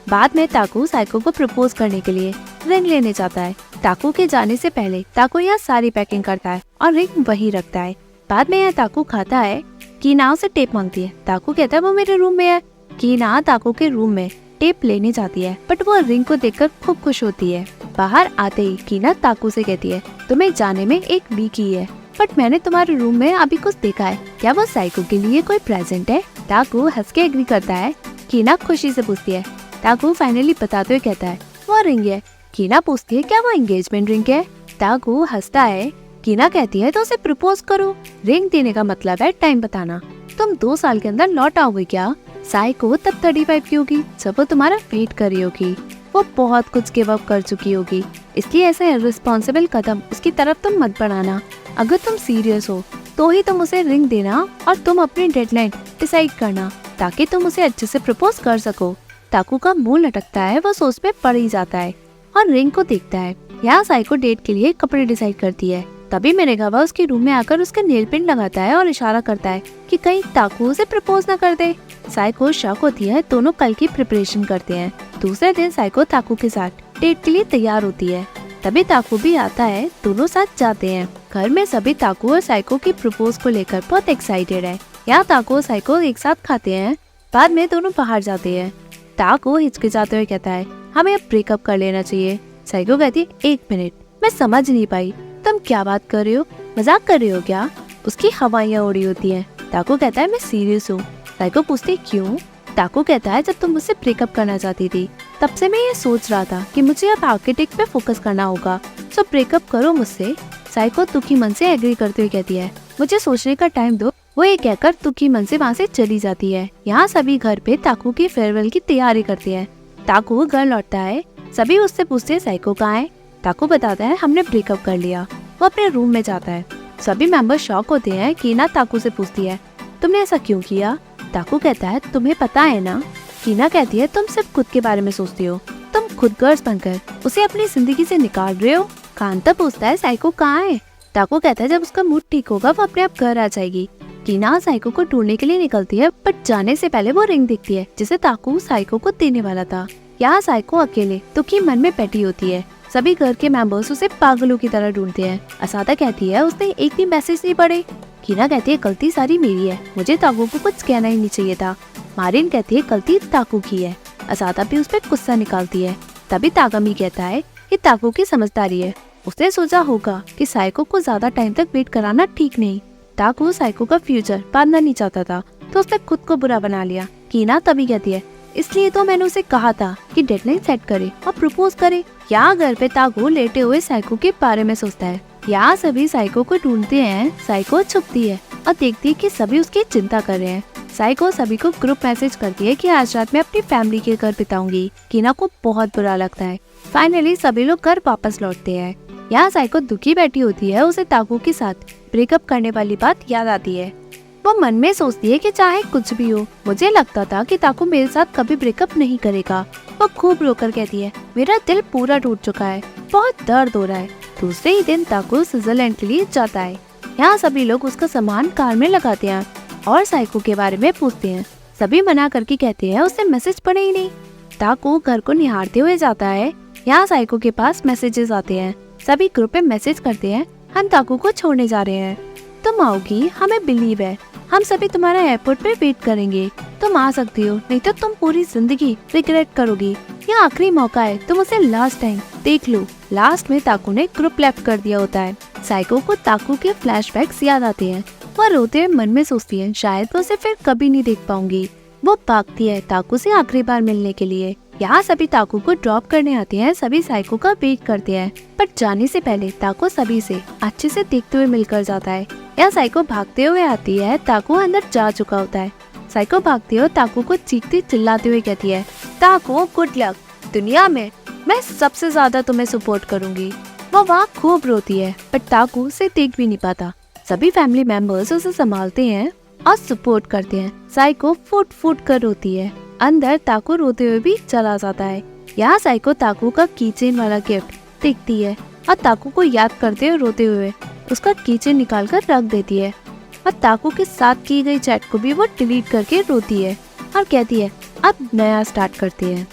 बाद में ताकू साइको को प्रपोज करने के लिए रिंग लेने जाता है। ताकू के जाने से पहले ताकू यहाँ सारी पैकिंग करता है और रिंग वही रखता है। बाद में यहाँ ताकू खाता है। कीना उसे टेप मांगती है। ताकू कहता है वो मेरे रूम में है। कीना ताकू के रूम में टेप लेने जाती है, बट वो रिंग को देखकर खूब खुश होती है। बाहर आते ही कीना ताकू से कहती है, तुम्हें जाने में एक वीक ही है, बट मैंने तुम्हारे रूम में अभी कुछ देखा है, क्या वो साइको के लिए कोई प्रेजेंट है? ताकू हंस के एग्री करता है। कीना खुशी से पूछती है। ताकू फाइनली बताते हुए कहता है वो रिंग है। कीना पूछती है क्या वो एंगेजमेंट रिंग है? ताकू हंसता है। कीना कहती है तो उसे प्रपोज करो। रिंग देने का मतलब है टाइम बताना। तुम 2 साल के अंदर लौट आओगे क्या? साइको तब 35 की होगी जब वो तुम्हारा वेट कर रही होगी। वो बहुत कुछ गिव अप कर चुकी होगी, इसलिए ऐसे इररिस्पॉन्सिबल कदम उसकी तरफ तुम मत बढ़ाना। अगर तुम सीरियस हो तो ही तुम उसे रिंग देना और तुम अपनी डेडलाइन डिसाइड करना ताकि तुम उसे अच्छे से प्रपोज कर सको। ताकू का मुंह लटकता है, वो सोच में पड़ ही जाता है और रिंग को देखता है। यहाँ साइको डेट के लिए कपड़े डिसाइड करती है। तभी मिनेगावा उसके रूम में आकर उसके नेल पेंट लगाता है और इशारा करता है कि कहीं ताकू उसे प्रपोज न कर दे। साइको शॉक होती है। दोनों कल की प्रिपरेशन करते हैं। दूसरे दिन साइको ताकू के साथ डेट के लिए तैयार होती है। तभी ताकू भी आता है। दोनों साथ जाते हैं। घर में सभी ताकू और साइको की प्रपोज को लेकर बहुत एक्साइटेड है। यहाँ ताकू और साइको एक साथ खाते हैं। बाद में दोनों बाहर जाते हैं। ताकू हिचकिचाते हुए कहता है हमें अब ब्रेकअप कर लेना चाहिए। साइको कहती है 1 मिनट, मैं समझ नहीं पाई, तुम क्या बात कर रहे हो? मजाक कर रहे हो क्या? उसकी हवाइयाँ उड़ी होती हैं। ताकू कहता है मैं सीरियस हूँ। साइको पूछती क्यों? ताकू कहता है जब तुम मुझसे ब्रेकअप करना चाहती थी तब से मैं ये सोच रहा था कि मुझे अब आर्किटेक्ट पे फोकस करना होगा, सो ब्रेकअप करो मुझसे। साइको दुखी मन से एग्री करते हुए कहती है मुझे सोचने का टाइम दो। वो ये कहकर दुखी मन से वहाँ से चली जाती है। यहाँ सभी घर पे ताकू की फेयरवेल की तैयारी करते हैं। ताकू घर लौटता है। सभी उससे पूछते हैं साइको कहाँ है? ताकू बताता है हमने ब्रेकअप कर लिया। वो अपने रूम में जाता है। सभी मेंबर शॉक होते हैं। कीना ताकू से पूछती है तुमने ऐसा क्यों किया? ताकू कहता है तुम्हें पता है ना। कीना कहती है तुम सिर्फ खुद के बारे में सोचती हो, तुम खुद गर्ल्स बनकर उसे अपनी जिंदगी से निकाल रहे हो। कांता पूछता है साइको कहाँ है? ताकू कहता है जब उसका मूड ठीक होगा वो अपने आप घर आ जाएगी। कीना साइको को ढूंढने के लिए निकलती है, बट जाने से पहले वो रिंग दिखती है जिसे ताकू साइको को देने वाला था। यहाँ साइको अकेले दुखी मन में बैठी होती है। सभी घर के मेंबर्स उसे पागलों की तरह ढूंढते हैं। असादा कहती है उसने एक भी मैसेज नहीं पढ़े। कीना कहती है गलती सारी मेरी है, मुझे ताकू को कुछ कहना ही नहीं चाहिए था। मारिन कहती है गलती ताकू की है। असादा भी उस पर गुस्सा निकालती है। तभी तागमी कहता है कि ताकू की समझदारी है, उसने सोचा होगा कि साइको को ज्यादा टाइम तक वेट कराना ठीक नहीं। ताकू साइको का फ्यूचर बांधना नहीं चाहता था तो उसने खुद को बुरा बना लिया। कीना तभी कहती है इसलिए तो मैंने उसे कहा था कि डेडलाइन सेट करे और प्रपोज करे। यहाँ घर पे ताकू लेटे हुए साइको के बारे में सोचता है। यहाँ सभी साइको को ढूंढते हैं। साइको छुपती है और देखती है कि सभी उसकी चिंता कर रहे हैं। साइको सभी को ग्रुप मैसेज करती है कि आज रात में अपनी फैमिली के घर बिताऊंगी। कीना को बहुत बुरा लगता है। फाइनली सभी लोग घर वापस लौटते हैं। यहाँ साइको दुखी बैठी होती है। उसे ताकू के साथ ब्रेकअप करने वाली बात याद आती है। वो मन में सोचती है कि चाहे कुछ भी हो, मुझे लगता था कि ताकू मेरे साथ कभी ब्रेकअप नहीं करेगा। वो खूब रोकर कहती है मेरा दिल पूरा टूट चुका है, बहुत दर्द हो रहा है। दूसरे ही दिन ताकू स्विट्जरलैंड के लिए जाता है। यहाँ सभी लोग उसका सामान कार में लगाते हैं और साइको के बारे में पूछते हैं। सभी मना करके कहते हैं उसने मैसेज पढ़े ही नहीं। ताकू घर को निहारते हुए जाता है। यहाँ साइको के पास मैसेजेस आते हैं। सभी ग्रुप में मैसेज करते हैं हम ताकू को छोड़ने जा रहे हैं, तुम आओगी, हमें बिलीव है, हम सभी तुम्हारा एयरपोर्ट पे वेट करेंगे, तुम आ सकती हो, नहीं तो तुम पूरी जिंदगी रिग्रेट करोगी। यह आखिरी मौका है, तुम उसे लास्ट टाइम देख लो। लास्ट में ताकू ने ग्रुप लेफ्ट कर दिया होता है। साइको को ताकू के फ्लैशबैक्स याद आते हैं। वह रोते हुए मन में सोचती है शायद वो उसे फिर कभी नहीं देख पाऊंगी। वो भागती है ताकू से आखिरी बार मिलने के लिए। यहाँ सभी ताकू को ड्रॉप करने आते हैं। सभी साइको का वेट करते हैं, पर जाने से पहले ताकू सभी से अच्छे से देखते हुए मिलकर जाता है। यहाँ साइको भागते हुए आती है। ताकू अंदर जा चुका होता है। साइको भागती है, ताकू को चीखते चिल्लाते हुए कहती है ताकू गुड लक, दुनिया में मैं सबसे ज्यादा तुम्हें सपोर्ट करूंगी। वो वहाँ खूब रोती है, पर ताकू उसे देख भी नहीं पाता। सभी फैमिली मेंबर्स उसे संभालते हैं और सपोर्ट करते हैं। साइको फुट फुट कर रोती है। अंदर ताकू रोते हुए भी चला जाता है। यहाँ साइको ताकू का कीचेन वाला गिफ्ट देखती है और ताकू को याद करते हुए रोते हुए उसका कीचेन निकाल कर रख देती है और ताकू के साथ की गई चैट को भी वो डिलीट करके रोती है और कहती है अब नया स्टार्ट करते हैं।